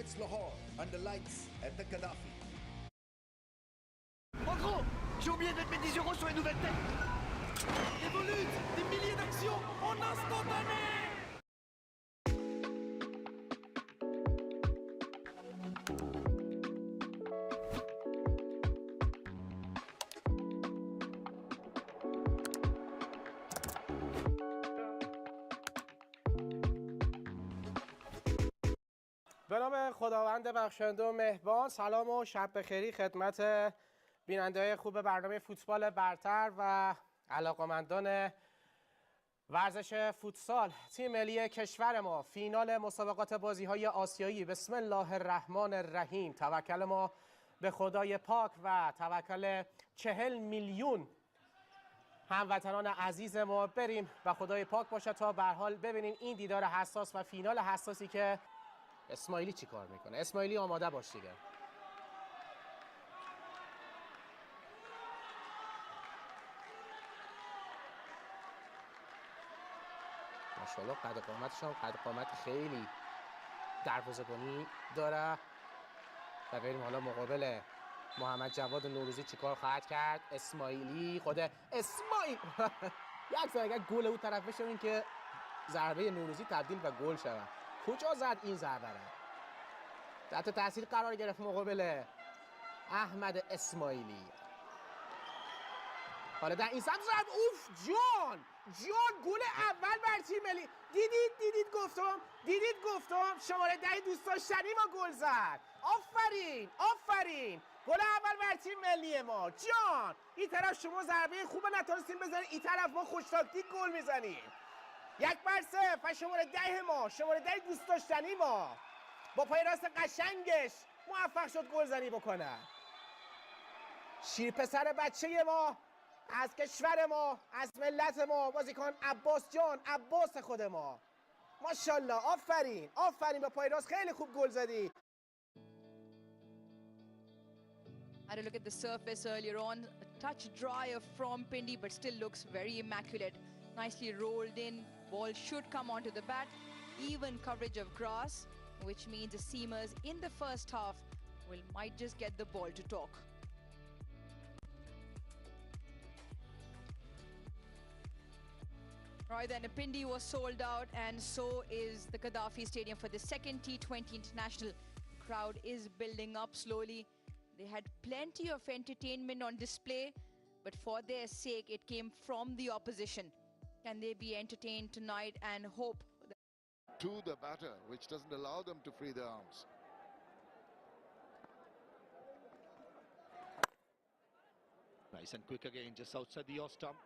against Lahore under lights at the Gaddafi. Macron, j'ai oublié de mettre mes 10 € sur les nouvelles têtes. Des volutes, des milliers d'actions en instantané. به نام خداوند بخشنده و مهربان. سلام و شب بخیری خدمت بیننده‌های خوب برنامه فوتبال برتر و علاقمندان ورزش فوتسال. تیم ملی کشور ما فینال مسابقات بازی‌های آسیایی. بسم الله الرحمن الرحیم. توکل ما به خدای پاک و توکل 40 میلیون هموطنان عزیز ما. بریم و خدای پاک باشه تا به هر حال ببینیم این دیدار حساس و فینال حساسی که اسماعیلی چی کار میکنه. اسماعیلی آماده باش دیگه. ماشاءالله قد قامتش هم قد قامت خیلی دروازه‌بانی داره. و بریم حالا مقابل محمد جواد نوروزی چی کار خواهد کرد. اسماعیلی خود اسماعیل یک ذره اگر گل او طرف بشه این که ضربه نوروزی تبدیل به گل شود. کجا زد این ضربه را؟ تحت تاثیر قرار گرفت مقابل احمد اسماعیلی. حالا در این سمت زد. اوف جان گل اول بر تیم ملی. دیدید گفتم شماره 10 دوست داشتنی ما گل زد. آفرین گل اول بر تیم ملی ما. جان این طرف شما ضربه خوب نتونستین بزنید، این طرف ما خوش تاکتیک گل میزنیم. 1-0 و شماره 10 ما، شماره 10 دوست داشتنی ما با پای راست قشنگش موفق شد گلزنی بکنه. شیر پسر بچه ما از کشور ما، از ملت ما، بازیکن عباس جان، عباس خود ما. ماشاءالله آفرین با پای راست خیلی خوب گل زدی. Had a look at the surface earlier on. A touch drier from Pindi, but still looks very immaculate. Nicely rolled in. Ball should come onto the bat. Even coverage of grass, which means the seamers in the first half might just get the ball to talk. Right then, Pindi was sold out, and so is the Gaddafi Stadium for the second T20 International. The crowd is building up slowly. They had plenty of entertainment on display, but for their sake, it came from the opposition. Can they be entertained tonight and hope to the batter, which doesn't allow them to free their arms? Nice and quick again, just outside the off stump.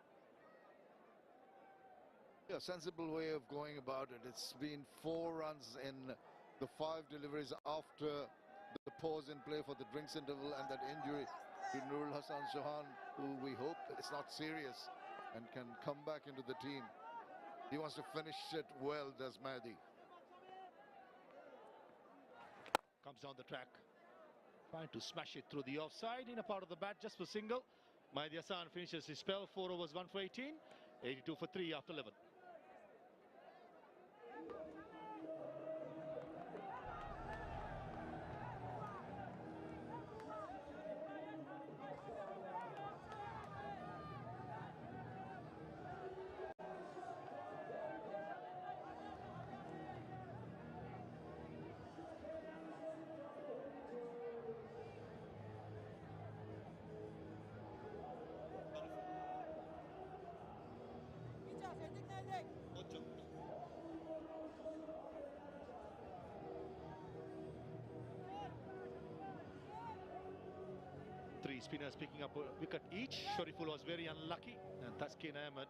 A sensible way of going about it. It's been 4 runs in the 5 deliveries after the pause in play for the drinks interval and that injury to Nurul Hassan Shahan, who we hope it's not serious and can come back into the team. He wants to finish it well, does Mahdi. Comes down the track, trying to smash it through the offside in a part of the bat just for single. Mahdi Hassan finishes his spell, 4 overs, 1 for 18, 82 for 3 after 11. Three spinners picking up a wicket each. Shariful was very unlucky, and Taskin Ahmed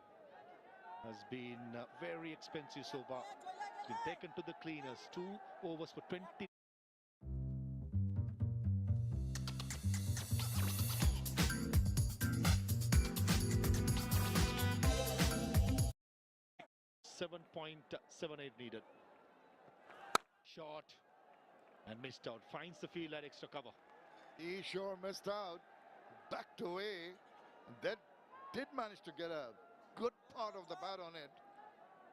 has been very expensive so far. It's been taken to the cleaners. 2 overs for 20. .78 needed. Shot and missed out. Finds the field at extra cover. He sure missed out. Backed away. That did manage to get a good part of the bat on it,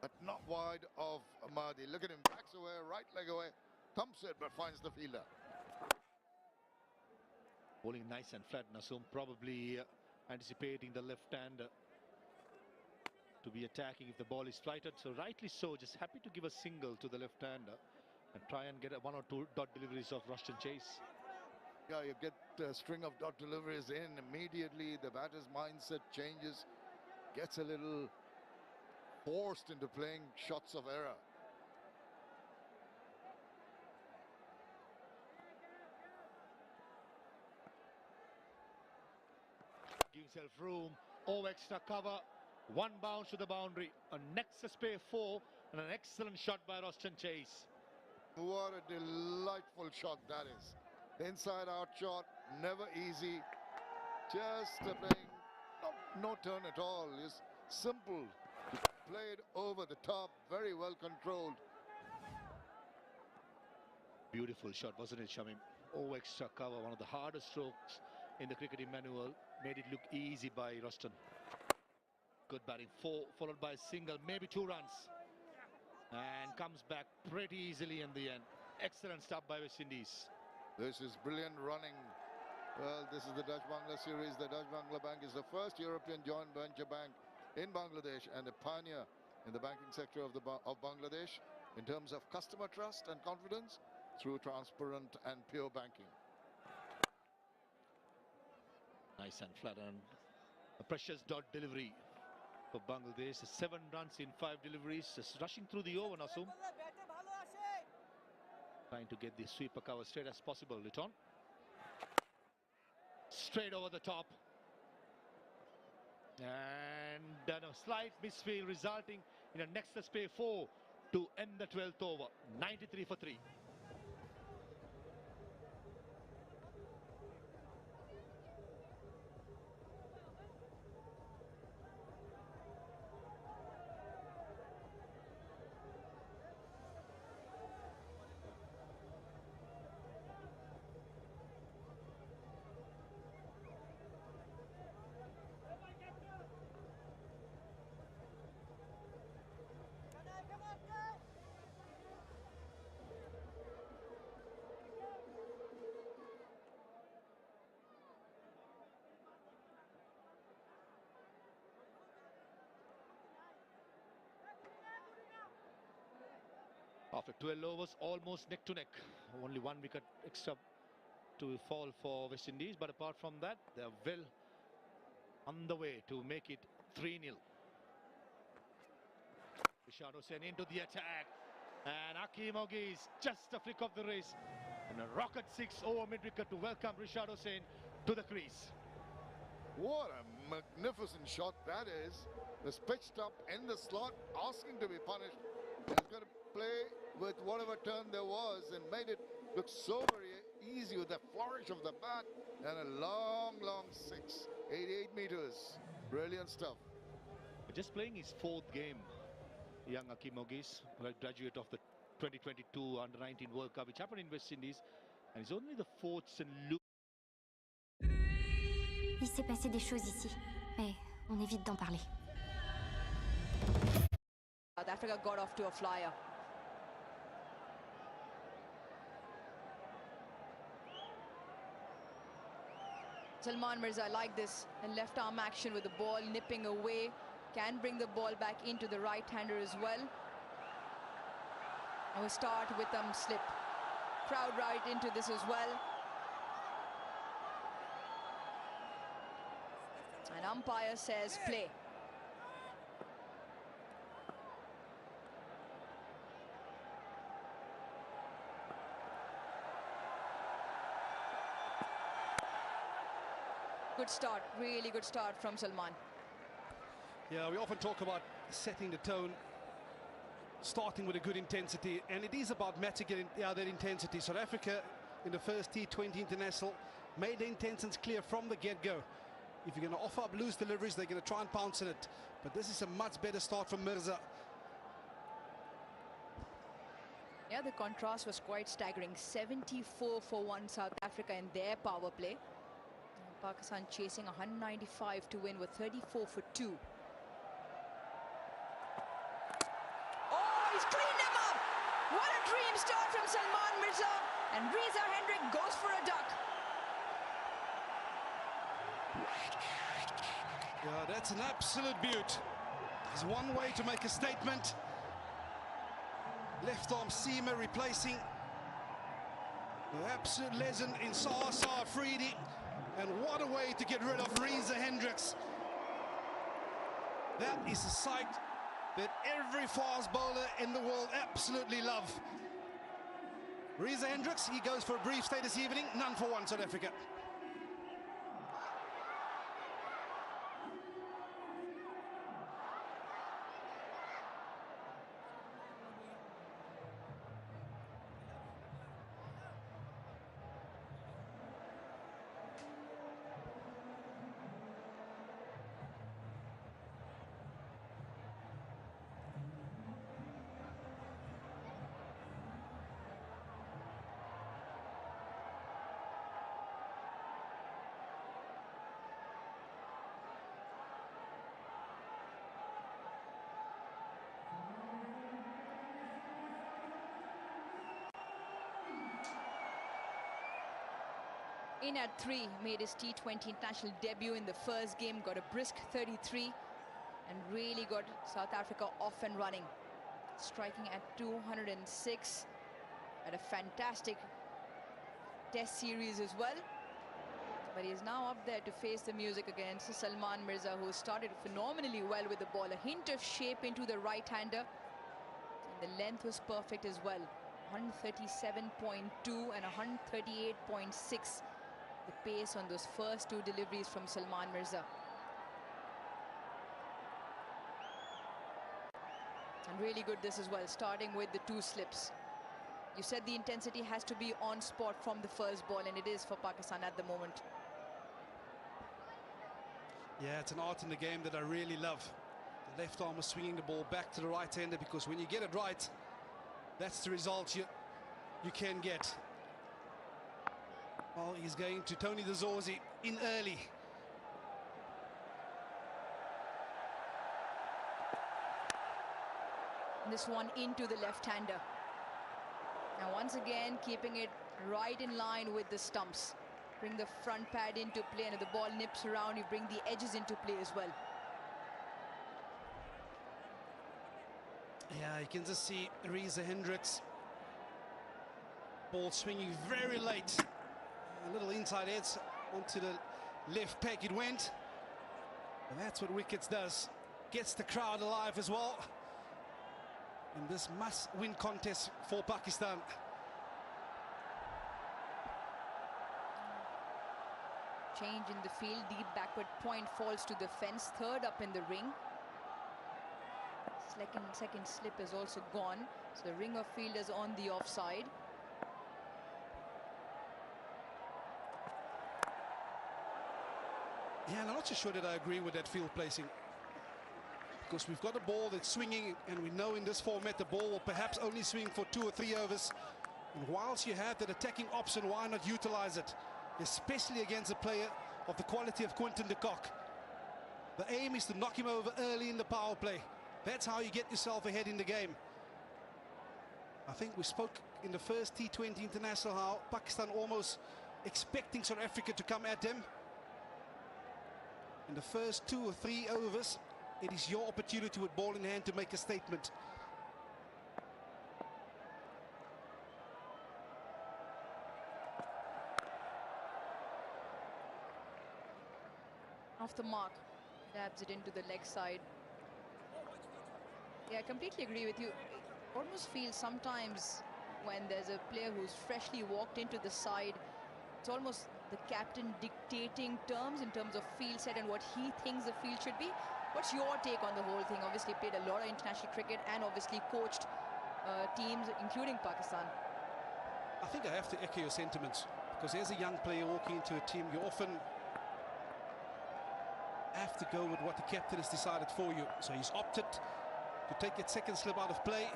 but not wide of Mahdi. Look at him, backs away, right leg away. thumps it but finds the fielder. Bowling nice and flat. Nasum probably anticipating the left-hander to be attacking if the ball is flighted. So rightly so, just happy to give a single to the left-hander and try and get one or two dot deliveries of Rushton Chase. Yeah, you get a string of dot deliveries in. Immediately the batter's mindset changes, gets a little forced into playing shots of error. Give himself room, extra cover, one bounce to the boundary, a nexus pair 4 and an excellent shot by Rushton Chase. What a delightful shot that is. Inside out shot, never easy. Just playing, no turn at all. It's simple. Played over the top, very well controlled. Beautiful shot, wasn't it, Shamim? Extra cover, one of the hardest strokes in the cricketing manual. Made it look easy by Rushton. Good batting, 4 followed by a single, maybe 2 runs. And comes back pretty easily in the end. Excellent stop by West Indies. This is brilliant running. Well, this is the Dutch-Bangla series. The Dutch-Bangla Bank is the first European joint venture bank in Bangladesh and a pioneer in the banking sector of Bangladesh in terms of customer trust and confidence through transparent and pure banking. Nice and flat and a precious dot delivery for Bangladesh. 7 runs in 5 deliveries. Just rushing through the over, Nasum. Trying to get the sweeper cover straight as possible. Return. Straight over the top. And a slight misfield resulting in a nexus pair 4 to end the 12th over. 93 for 3. After 12 overs, almost neck to neck. Only 1 wicket extra to fall for West Indies. But apart from that, they are well on the way to make it 3-0. Rishad Hussain into the attack. And Akeem Ogis, just a flick of the wrist. And a rocket 6 over mid-wicket to welcome Rishad Hussain to the crease. What a magnificent shot that is. It's pitched up in the slot, asking to be punished. He's going to play with whatever turn there was and made it look so very easy with the flourish of the bat and a long 6, 88 meters. Brilliant stuff. Just playing his 4th game, young Akeem Ogis, graduate of the 2022 Under-19 World Cup, which happened in West Indies, and he's only the 4th St. Luke. Il s'est passé des choses ici, mais on évite d'en parler. South Africa got off to a flyer. Salman Mirza, like this, and left arm action with the ball nipping away, can bring the ball back into the right-hander as well. And we start with slip. Crowd right into this as well. And umpire says play. Good start, really good start from Salman. Yeah, we often talk about setting the tone, starting with a good intensity, and it is about matching that intensity. South Africa, in the first T20 international, made the intentions clear from the get-go. If you're going to offer up loose deliveries, they're going to try and pounce on it. But this is a much better start from Mirza. Yeah, the contrast was quite staggering. 74 for 1 South Africa in their power play. Pakistan chasing 195 to win with 34 for 2. Oh, he's cleaned him up! What a dream start from Salman Mirza, and Reza Hendrick goes for a duck. Yeah, that's an absolute beaut. There's one way to make a statement. Left arm seamer replacing the absolute legend in Saar Afridi. And what a way to get rid of Reza Hendricks. That is a sight that every fast bowler in the world absolutely love. Reza Hendricks, he goes for a brief stay this evening, none for one South Africa. In at 3, made his T20 international debut in the first game, got a brisk 33 and really got South Africa off and running. Striking at 206, had a fantastic test series as well. But he is now up there to face the music against Salman Mirza, who started phenomenally well with the ball. A hint of shape into the right-hander. And the length was perfect as well. 137.2 and 138.6. The pace on those first two deliveries from Salman Mirza. And really good this as well, starting with the two slips. You said the intensity has to be on spot from the first ball, and it is for Pakistan at the moment. Yeah, it's an art in the game that I really love. The left arm was swinging the ball back to the right-hander, because when you get it right, that's the result you can get. Well, he's going to Tony De Zorzi in early. This one into the left-hander. Now once again keeping it right in line with the stumps. Bring the front pad into play, and if the ball nips around, you bring the edges into play as well. Yeah, you can just see Reza Hendricks. Ball swinging very late. A little inside edge onto the left peg it went. And that's what wickets does. Gets the crowd alive as well. In this must-win contest for Pakistan. Change in the field, deep backward point falls to the fence, third up in the ring. Second slip is also gone, so the ring of fielders on the offside. Yeah, and I'm not so sure that I agree with that field placing, because we've got a ball that's swinging, and we know in this format the ball will perhaps only swing for 2 or 3 overs. And whilst you have that attacking option, why not utilize it, especially against a player of the quality of Quinton de Kock? The aim is to knock him over early in the power play. That's how you get yourself ahead in the game. I think we spoke in the first T20 international how Pakistan almost expecting South Africa to come at them. In the first 2 or 3 overs, it is your opportunity with ball in hand to make a statement. Off the mark, dabs it into the leg side. Yeah, I completely agree with you. I almost feel sometimes when there's a player who's freshly walked into the side, it's almost the captain dictating terms in terms of field set and what he thinks the field should be. What's your take on the whole thing? Obviously played a lot of international cricket and obviously coached teams, including Pakistan. I think I have to echo your sentiments, because as a young player walking into a team, you often have to go with what the captain has decided for you. So he's opted to take that second slip out of play.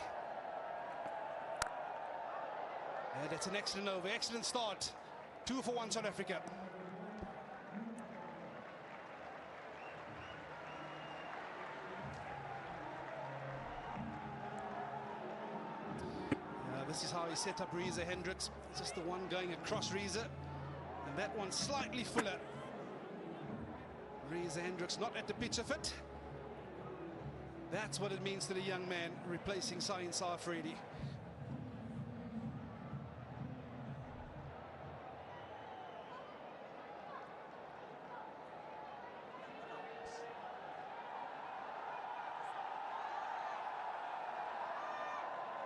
Yeah, that's an excellent over, excellent start. 2 for 1 South Africa. set up Reza Hendricks. Just the one going across Reza, and that one slightly fuller. Reza Hendricks not at the pitch of it. That's what it means to the young man replacing Sain Saafredi.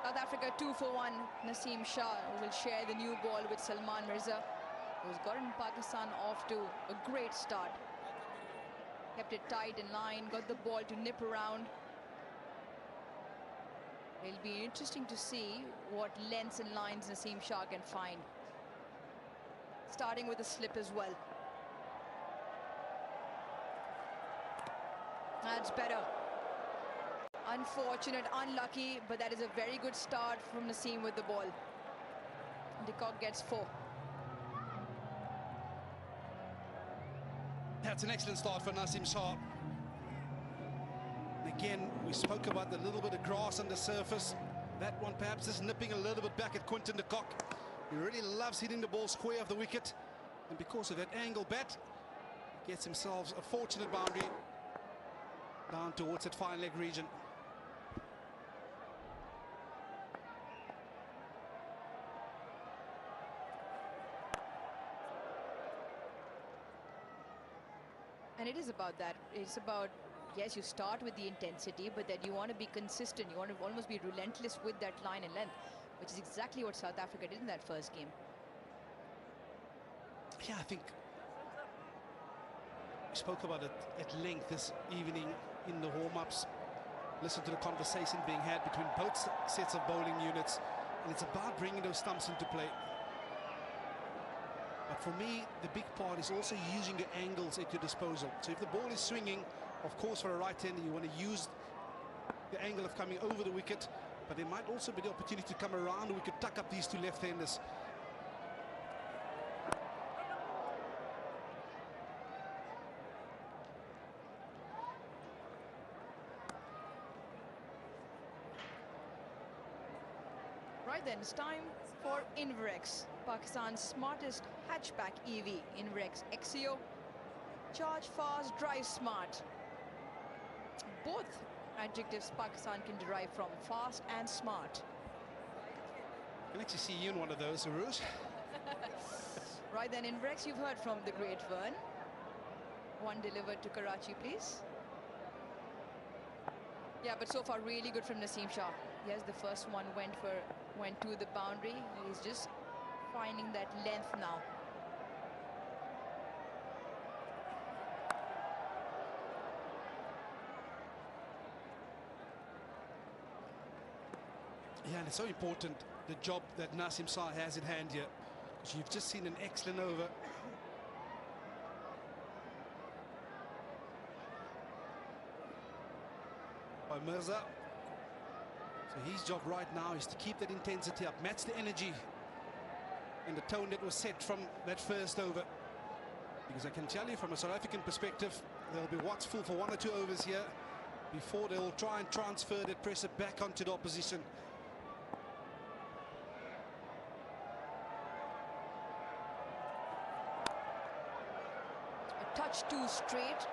South Africa 2 for 1. Naseem Shah will share the new ball with Salman Mirza, who's gotten Pakistan off to a great start. Kept it tight in line, got the ball to nip around. It'll be interesting to see what lengths and lines Naseem Shah can find. Starting with a slip as well. That's better. Unfortunate, unlucky, but that is a very good start from Naseem with the ball. De Kock gets 4. That's an excellent start for Naseem Shah. Again, we spoke about the little bit of grass on the surface. That one perhaps is nipping a little bit back at Quinton de Kock. He really loves hitting the ball square of the wicket, and because of that angle bat, gets himself a fortunate boundary down towards that fine leg region. And it is about that. It's about, yes, you start with the intensity, but then you want to be consistent. You want to almost be relentless with that line and length, which is exactly what South Africa did in that first game. Yeah, I think we spoke about it at length this evening in the warm-ups. Listen to the conversation being had between both sets of bowling units, and it's about bringing those stumps into play. But for me, the big part is also using your angles at your disposal. So if the ball is swinging, of course, for a right-hander, you want to use the angle of coming over the wicket, but there might also be the opportunity to come around the wicket, tuck up these two left-handers. Right then, it's time for Inverex, Pakistan's smartest hatchback EV. Inverex Exio. Charge fast, drive smart. Both adjectives Pakistan can derive from fast and smart. I can actually see you in one of those, Aruj. Right then, Inverex, you've heard from the great Vern. One delivered to Karachi, please. Yeah, but so far really good from Naseem Shah. Yes, the first one went to the boundary. He's just finding that length now. Yeah, and it's so important, the job that Naseem Shah has in hand here, because you've just seen an excellent over. By Mirza. So his job right now is to keep that intensity up, match the energy and the tone that was set from that first over. Because I can tell you from a South African perspective, they'll be watchful for 1 or 2 overs here before they'll try and transfer that pressure back onto the opposition. A touch too straight.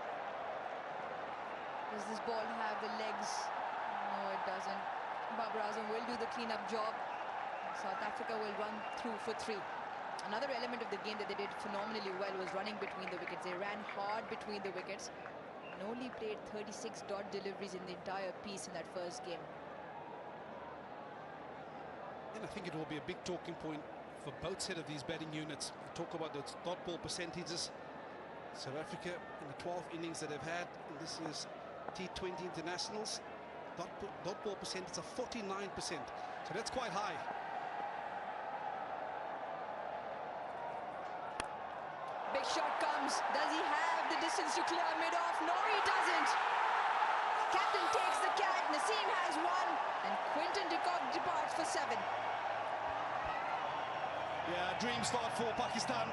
Does this ball have the legs? No, it doesn't. Babar Azam will do the clean-up job. South Africa will run through for 3. Another element of the game that they did phenomenally well was running between the wickets. They ran hard between the wickets and only played 36 dot deliveries in the entire piece in that first game. And I think it will be a big talking point for both set of these batting units. We talk about the dot ball percentages. South Africa in the 12 innings that they've had in this year's T20 internationals, dot ball percentage of 49%. So that's quite high. Big shot comes. Does he have the distance to clear mid-off? No, he doesn't. Captain takes the catch. Naseem has 1, and Quinton de Kock departs for 7. Yeah, dream start for Pakistan.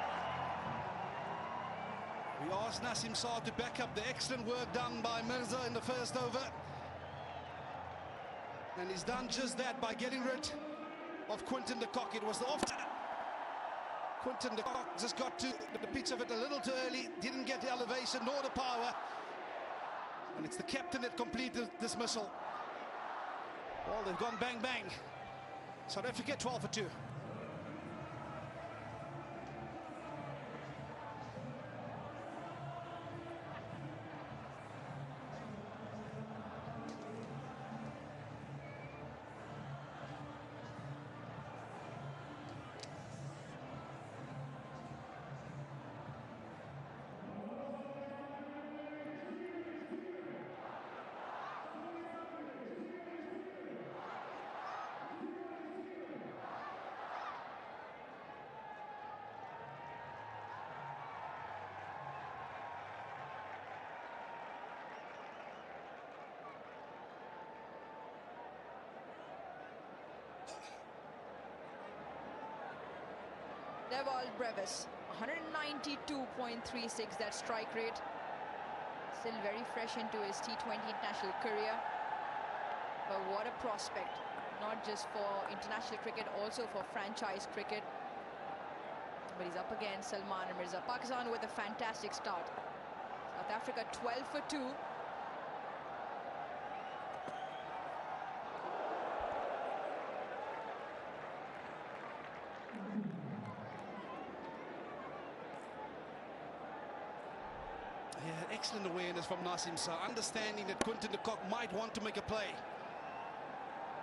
We asked Naseem Shah to back up the excellent work done by Mirza in the first over. And he's done just that by getting rid of Quinton de Kock. It was the off. Quinton de Kock just got to the pitch of it a little too early, didn't get the elevation nor the power. And it's the captain that completed the dismissal. Well, they've gone bang bang. South Africa 12 for 2. Devol Brevis, 192.36, that strike rate. Still very fresh into his T20 international career. But what a prospect, not just for international cricket, also for franchise cricket. But he's up against Salman Mirza. Pakistan with a fantastic start. South Africa 12 for 2. Yeah, excellent awareness from Nasim Shah, understanding that Quinton de Kock might want to make a play.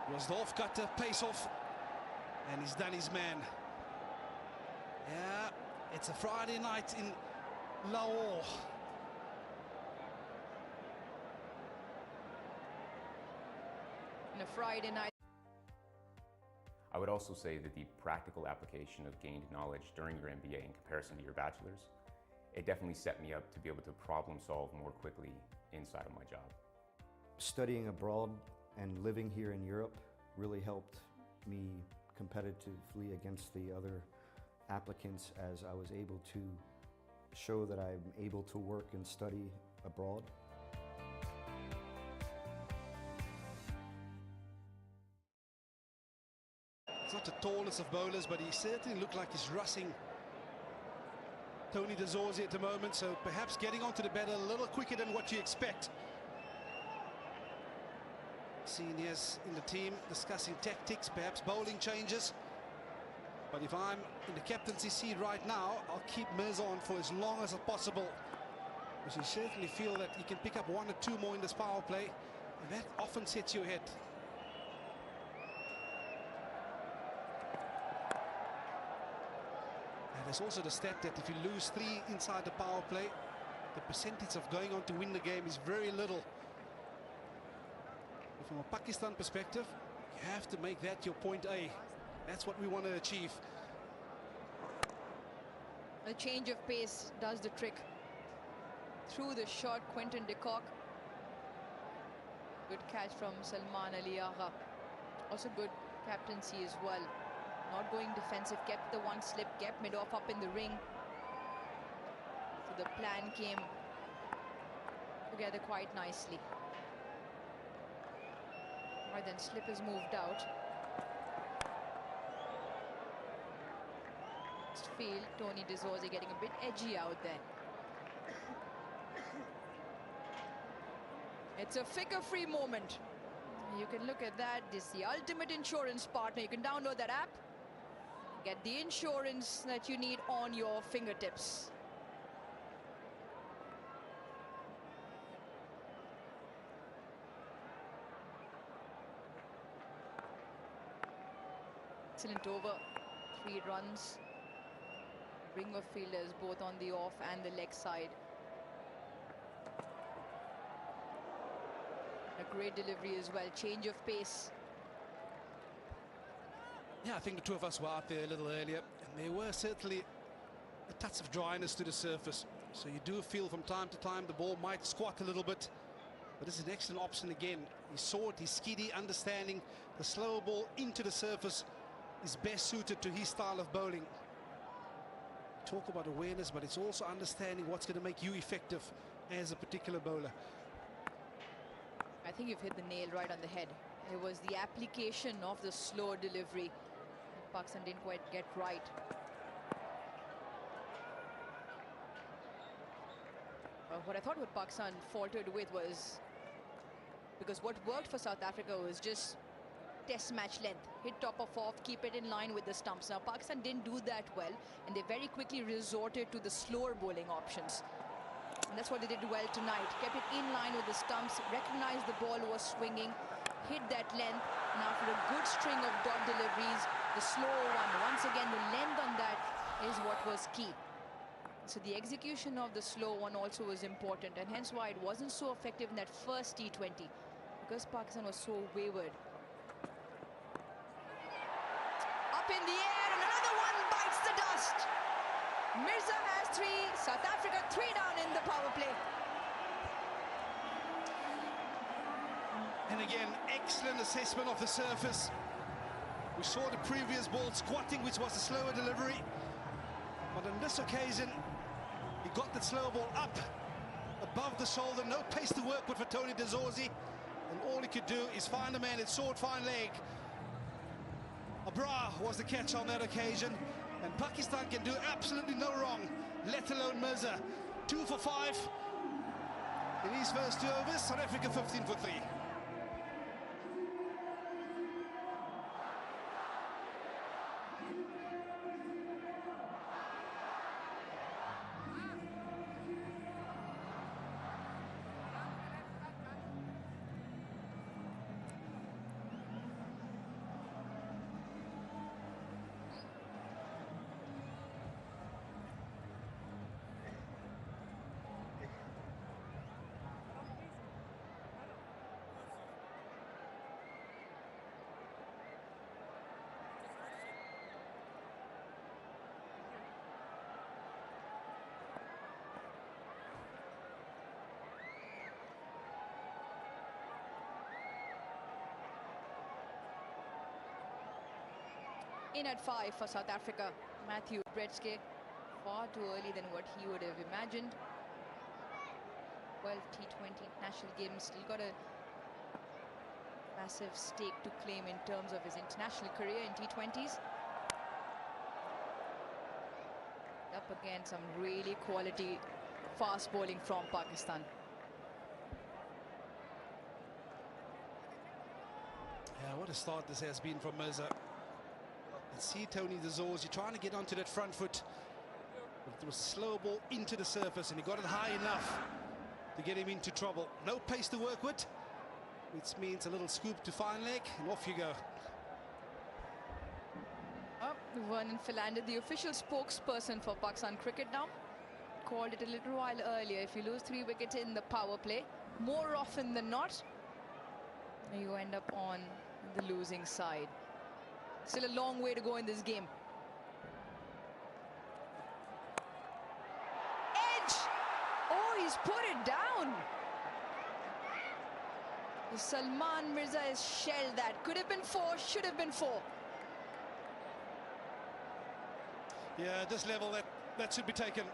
It was the off-cutter, pace off, and he's done his man. Yeah, it's a Friday night in Lahore. On a Friday night. I would also say that the practical application of gained knowledge during your MBA in comparison to your bachelor's, it definitely set me up to be able to problem solve more quickly inside of my job. Studying abroad and living here in Europe really helped me competitively against the other applicants, as I was able to show that I'm able to work and study abroad. He's not the tallest of bowlers, but he certainly looked like he's rushing Tony de Zorzi at the moment, so perhaps getting onto the bat a little quicker than what you expect. Seniors in the team discussing tactics, perhaps bowling changes. But if I'm in the captaincy seat right now, I'll keep Mirza on for as long as possible, because you certainly feel that you can pick up 1 or 2 more in this power play, and that often sets you ahead. And there's also the stat that if you lose 3 inside the power play, the percentage of going on to win the game is very little. But from a Pakistan perspective, you have to make that your point A. That's what we want to achieve. A change of pace does the trick. Through the shot, Quinton de Kock. Good catch from Salman Ali Agha. Also good captaincy as well. Not going defensive, kept the one slip, kept mid-off up in the ring. So the plan came together quite nicely. Right then, slip has moved out. Field, Tony de Zorzi getting a bit edgy out there. It's a figure-free moment. You can look at that. This is the ultimate insurance partner. You can download that app. Get the insurance that you need on your fingertips. Excellent over. 3 runs. Ring of fielders both on the off and the leg side. A great delivery as well. Change of pace. Yeah, I think the two of us were out there a little earlier, and there were certainly a touch of dryness to the surface. So you do feel from time to time the ball might squat a little bit. But this is an excellent option again. He saw it, he's skiddy, understanding the slower ball into the surface is best suited to his style of bowling. Talk about awareness, but it's also understanding what's going to make you effective as a particular bowler. I think you've hit the nail right on the head. It was the application of the slow delivery Pakistan didn't quite get right. What I thought what Pakistan faltered with was, because what worked for South Africa was just test match length, hit top of off, keep it in line with the stumps. Now Pakistan didn't do that well, and they very quickly resorted to the slower bowling options, and that's what they did well tonight. Kept it in line with the stumps, recognized the ball was swinging, hit that length, and after a good string of dot deliveries, the slow one, once again the length on that is what was key. So the execution of the slow one also was important, and hence why it wasn't so effective in that first T20, because Pakistan was so wayward. Up in the air, and another one bites the dust. Mirza has 3, South Africa 3 down in the power play. And again, excellent assessment of the surface. We saw the previous ball squatting, which was a slower delivery, but on this occasion he got the slow ball up above the shoulder. No pace to work with for Tony de Zorzi, and all he could do is find a man at sword fine leg. Abra was the catch on that occasion, and Pakistan can do absolutely no wrong, let alone Mirza. 2 for 5 in his first 2 overs. South Africa 15 for 3. In at 5 for South Africa, Matthew Bretske, far too early than what he would have imagined. 12 T20 international games, still got a massive stake to claim in terms of his international career in T20s. Up again, some really quality fast bowling from Pakistan. Yeah, what a start this has been from Mirza. See Tony de Zorzi trying to get onto that front foot, but it was a slow ball into the surface, and he got it high enough to get him into trouble. No pace to work with, which means a little scoop to fine leg, and off you go. Vernon Philander, the official spokesperson for Pakistan cricket now, called it a little while earlier. If you lose 3 wickets in the power play, more often than not, you end up on the losing side. Still a long way to go in this game. Edge! Oh, he's put it down. Salman Mirza has shelled that. Could have been 4, should have been 4. Yeah, at this level, that should be taken.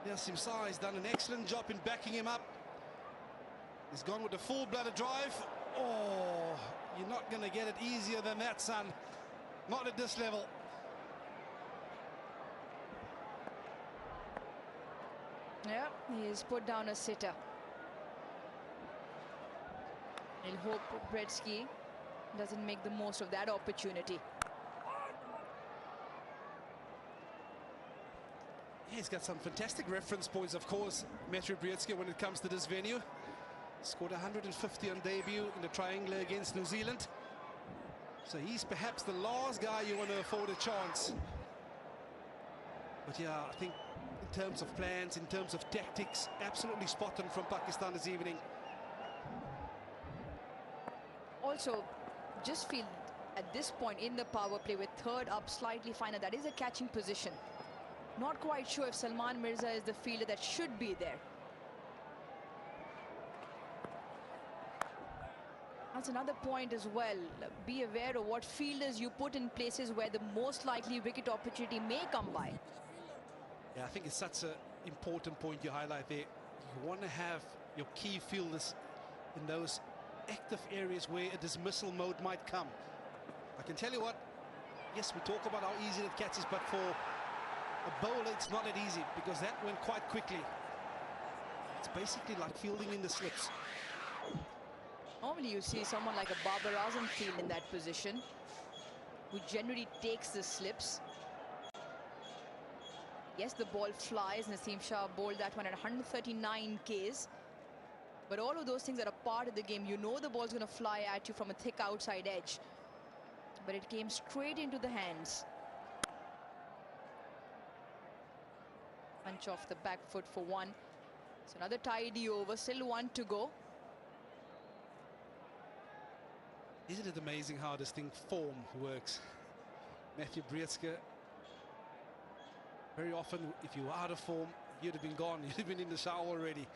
Yasim Shah has done an excellent job in backing him up. He's gone with a full-blooded drive. Oh, you're not going to get it easier than that, son. Not at this level. Yeah, he's put down a sitter. He'll hope Bretske doesn't make the most of that opportunity. Yeah, he's got some fantastic reference points, of course, Matthew Bretske, when it comes to this venue. Scored 150 on debut in the triangular against New Zealand. So he's perhaps the last guy you want to afford a chance. But yeah, I think in terms of plans, in terms of tactics, absolutely spot on from Pakistan this evening. Also, just feel at this point in the power play with 3rd up slightly finer, that is a catching position. Not quite sure if Salman Mirza is the fielder that should be there. That's another point as well. Be aware of what fielders you put in places where the most likely wicket opportunity may come by. Yeah, I think it's such an important point you highlight there. You want to have your key fielders in those active areas where a dismissal mode might come. I can tell you what, yes, we talk about how easy that catch is, but for a bowler, it's not that easy because that went quite quickly. It's basically like fielding in the slips. Normally you see someone like a Babar Azam field in that position, who generally takes the slips. Yes, the ball flies. Naseem Shah bowled that one at 139 Ks. But all of those things are a part of the game. You know the ball's going to fly at you from a thick outside edge. But it came straight into the hands. Punch off the back foot for one. So another tidy over, still one to go. Isn't it amazing how this thing form works? Matthew Brietzke, very often if you were out of form, you'd have been gone, you'd have been in the shower already.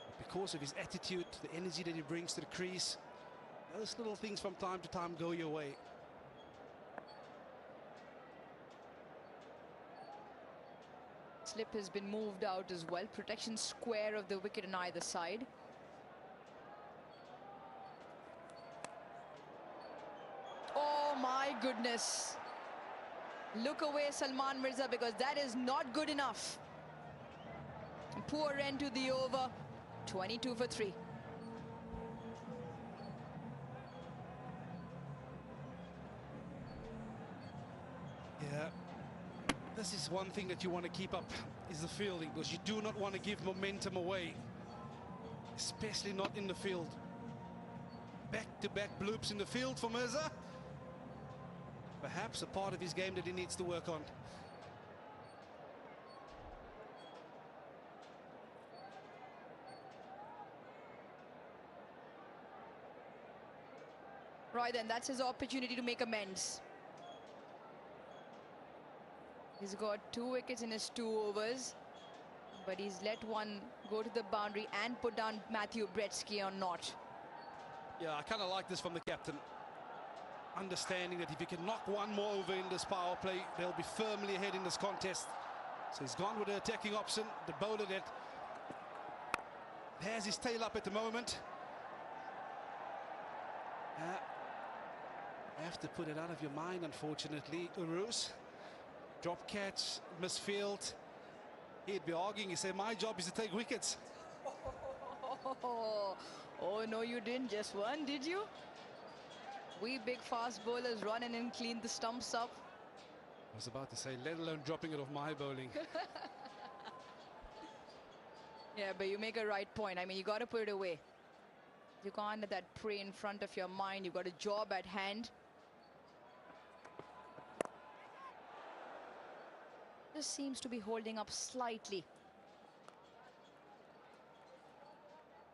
But because of his attitude, the energy that he brings to the crease, those little things from time to time go your way. Slip has been moved out as well. Protection square of the wicket on either side. Oh my goodness. Look away, Salman Mirza, because that is not good enough. Poor end to the over. 22 for 3. Yeah, this is one thing that you want to keep up, is the fielding, because you do not want to give momentum away, especially not in the field. Back-to-back bloops in the field for Mirza. Perhaps a part of his game that he needs to work on. Right then, that's his opportunity to make amends. He's got 2 wickets in his 2 overs, but he's let one go to the boundary and put down Matthew Brietzke on naught. Yeah, I kind of like this from the captain. Understanding that if he can knock one more over in this power play, they'll be firmly ahead in this contest. So he's gone with the attacking option, the bowler that has his tail up at the moment. Have to put it out of your mind, unfortunately, Uruz. Drop catch, misfield. He'd be arguing, he'd say, my job is to take wickets. Oh, no, you didn't. Just one, did you? We big fast bowlers run in and clean the stumps up. I was about to say, let alone dropping it off my bowling. Yeah, but you make a right point. I mean, you got to put it away. You can't let that prey in front of your mind. You've got a job at hand. Just seems to be holding up slightly.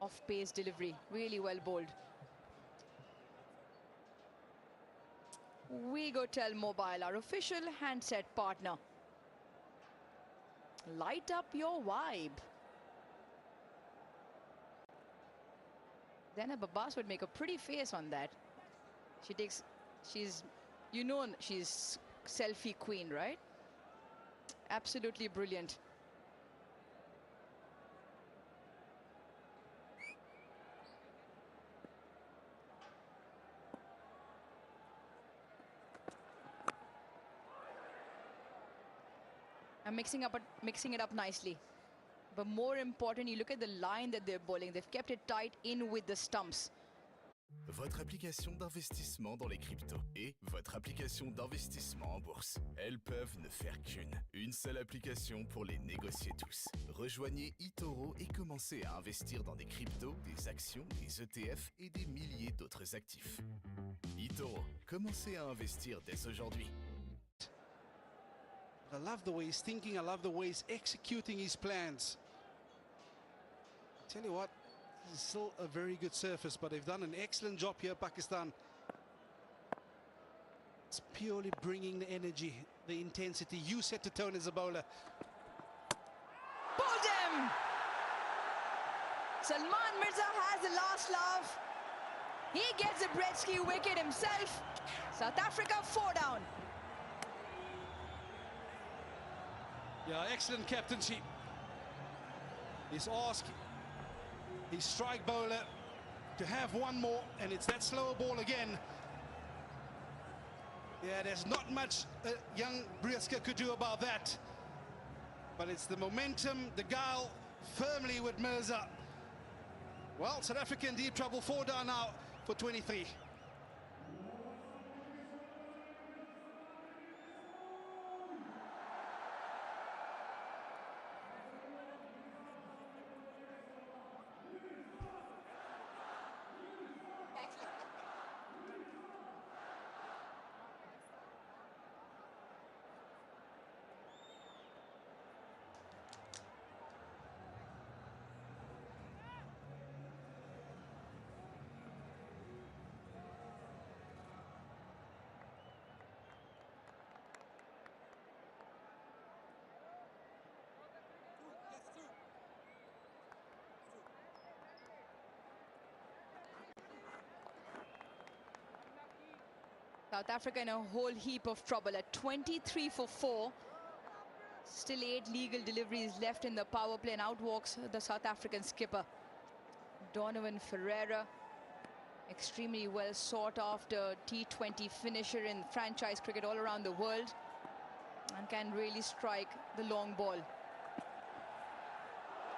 Off-pace delivery. Really well bowled. We go tell Mobile, our official handset partner. Light up your vibe. Zainab Abbas would make a pretty face on that. She's selfie queen, right? Absolutely brilliant. I'm mixing it up nicely. But more important, you look at the line that they're bowling. They've kept it tight in with the stumps. Votre application d'investissement dans les cryptos et votre application d'investissement en bourse. Elles peuvent ne faire qu'une. Une seule application pour les négocier tous. Rejoignez eToro et commencez à investir dans des cryptos, des actions, des ETF et des milliers d'autres actifs. eToro, commencez à investir dès aujourd'hui. I love the way he's thinking. I love the way he's executing his plans. Tell you what, this is still a very good surface, but they've done an excellent job here, Pakistan. It's purely bringing the energy, the intensity. You set the tone as a bowler. Bowled him! Salman Mirza has the last laugh. He gets a Brietzke wicket himself. South Africa 4 down. Yeah, excellent captaincy. He's asked his strike bowler to have one more, and it's that slower ball again. Yeah, there's not much young Brieske could do about that. But it's the momentum, the guile, firmly with Mirza. Well, South Africa in deep trouble, 4 down now for 23. South Africa in a whole heap of trouble at 23 for 4. Still 8 legal deliveries left in the power play, and out walks the South African skipper. Donovan Ferreira, extremely well sought after T20 finisher in franchise cricket all around the world, and can really strike the long ball.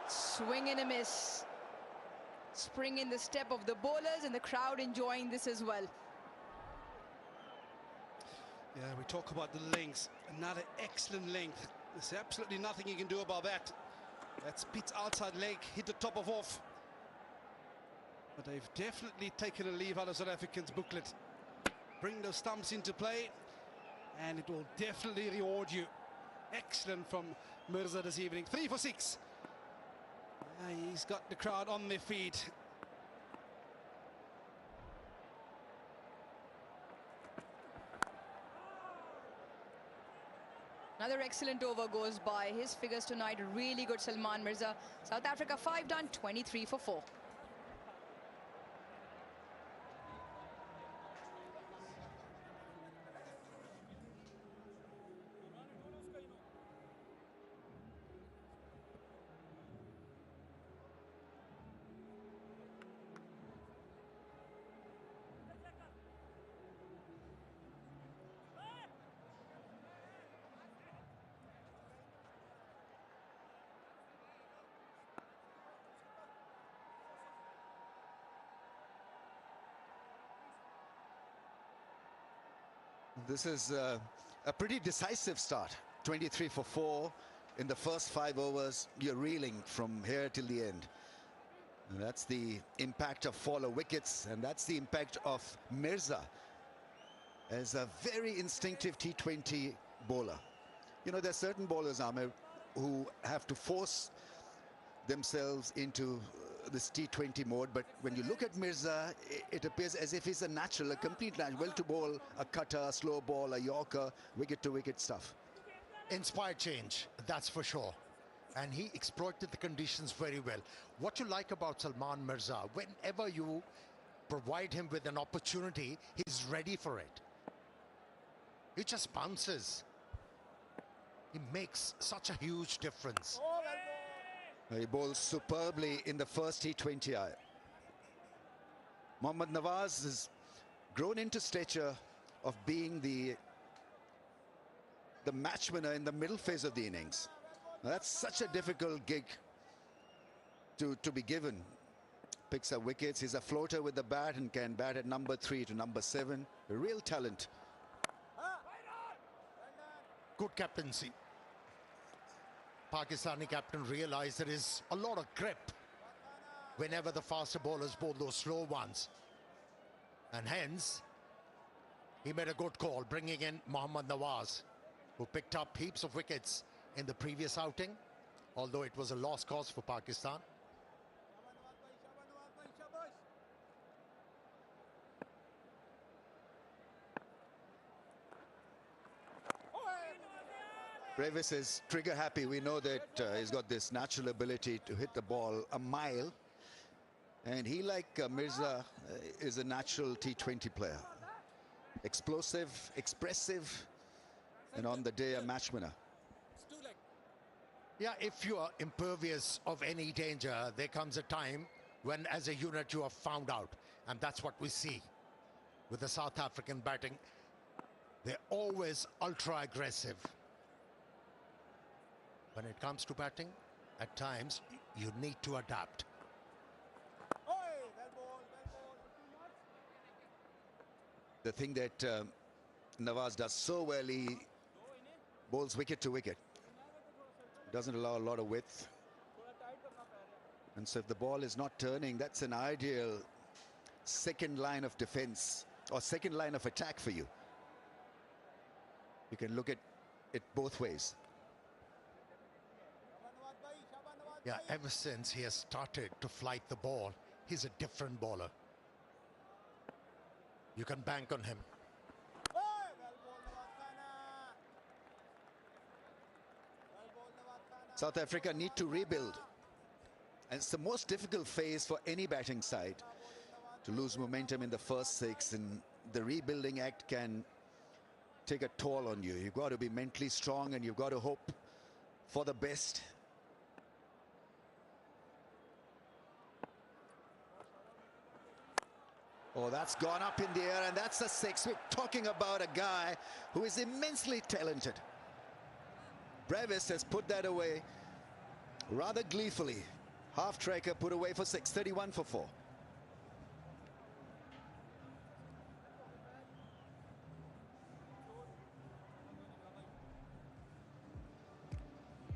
Swing and a miss. Spring in the step of the bowlers, and the crowd enjoying this as well. Yeah, we talk about the lengths. Another excellent length. There's absolutely nothing you can do about that. That's Pitt's outside leg, hit the top of off. But they've definitely taken a leave out of South Africans' booklet. Bring those stumps into play, and it will definitely reward you. Excellent from Mirza this evening. 3 for 6. He's got the crowd on their feet. Another excellent over goes by. His figures tonight really good, Salman Mirza. South Africa 5 done, 23 for 4. This is a pretty decisive start. 23 for 4 in the first 5 overs. You're reeling from here till the end. And that's the impact of fall of wickets, and that's the impact of Mirza as a very instinctive T20 bowler. You know, there's certain bowlers, Amir, who have to force themselves into this T20 mode, but when you look at Mirza, it appears as if he's a natural, a complete natural, well to bowl a cutter, a slow ball, a yorker, wicket to wicket stuff. Inspired change, that's for sure. And he exploited the conditions very well. What you like about Salman Mirza, whenever you provide him with an opportunity, he's ready for it. He just bounces. He makes such a huge difference. He bowls superbly in the first T20. Mohammad Nawaz has grown into stature of being the match winner in the middle phase of the innings. Now, that's such a difficult gig to be given. Picks up wickets. He's a floater with the bat and can bat at number 3 to number 7. A real talent. Good captaincy. Pakistani captain realized there is a lot of grip whenever the faster bowlers bowl those slow ones. And hence, he made a good call, bringing in Mohammad Nawaz, who picked up heaps of wickets in the previous outing, although it was a lost cause for Pakistan. Brevis is trigger happy. We know that he's got this natural ability to hit the ball a mile. And he, like Mirza, is a natural T20 player. Explosive, expressive, and on the day a match winner. Yeah, if you are impervious of any danger, there comes a time when as a unit you are found out. And that's what we see with the South African batting. They're always ultra aggressive. When it comes to batting, at times you need to adapt. The thing that Nawaz does so well, he bowls wicket to wicket. Doesn't allow a lot of width. And so if the ball is not turning, that's an ideal second line of defense or second line of attack for you. You can look at it both ways. Yeah, ever since he has started to flight the ball, he's a different bowler. You can bank on him. South Africa need to rebuild. And it's the most difficult phase for any batting side, to lose momentum in the first 6, and the rebuilding act can take a toll on you. You've got to be mentally strong and you've got to hope for the best. Oh, that's gone up in the air, and that's a 6. We're talking about a guy who is immensely talented. Brevis has put that away rather gleefully. Half tracker put away for 6, 31 for 4.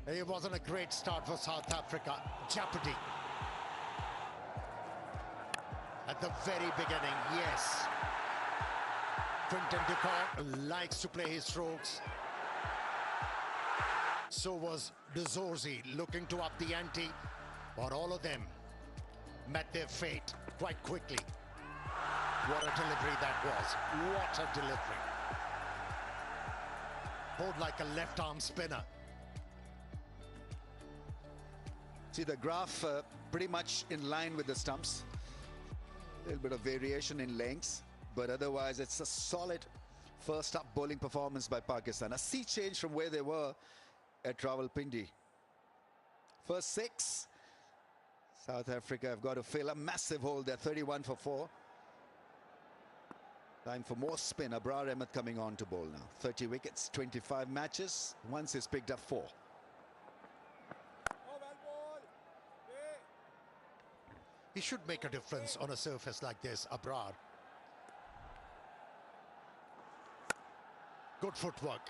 It wasn't a great start for South Africa. Jeopardy. At the very beginning, yes. Quinton de Kock likes to play his strokes. So was De Zorzi looking to up the ante, but all of them met their fate quite quickly. What a delivery that was. What a delivery. Bowled like a left-arm spinner. See the graph pretty much in line with the stumps. A little bit of variation in lengths, but otherwise it's a solid first up bowling performance by Pakistan. A sea change from where they were at Rawalpindi. First 6, South Africa have got to fill a massive hole. They're 31 for 4. Time for more spin. Abrar Ahmed coming on to bowl now. 30 wickets, 25 matches. Once he's picked up 4. He should make a difference on a surface like this, Abrar. Good footwork.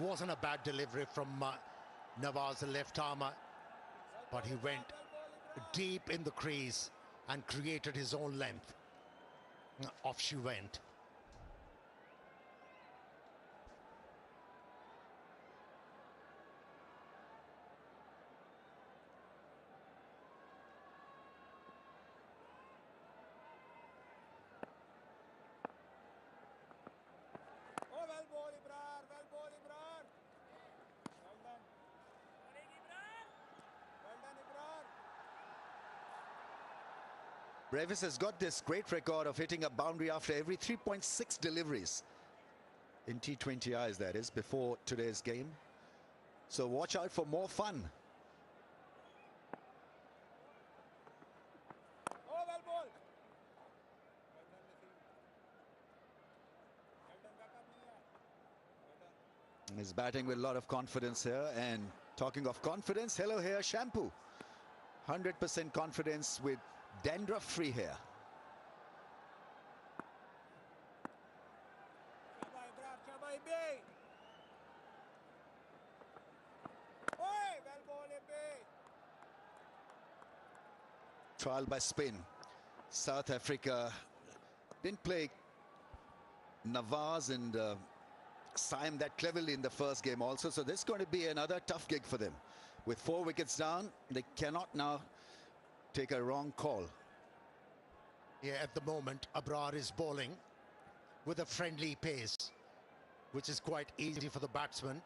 Wasn't a bad delivery from Nawaz, the left armer, but he went deep in the crease and created his own length. Off she went. Brevis has got this great record of hitting a boundary after every 3.6 deliveries. In T20Is, that is, before today's game. So watch out for more fun. He's batting with a lot of confidence here, and talking of confidence, hello hair shampoo. 100% confidence with dandruff-free hair. Trial by spin. South Africa didn't play Nawaz and Syme that cleverly in the first game also, so this is going to be another tough gig for them. With 4 wickets down, they cannot now take a wrong call. Yeah, at the moment, Abrar is bowling with a friendly pace, which is quite easy for the batsman.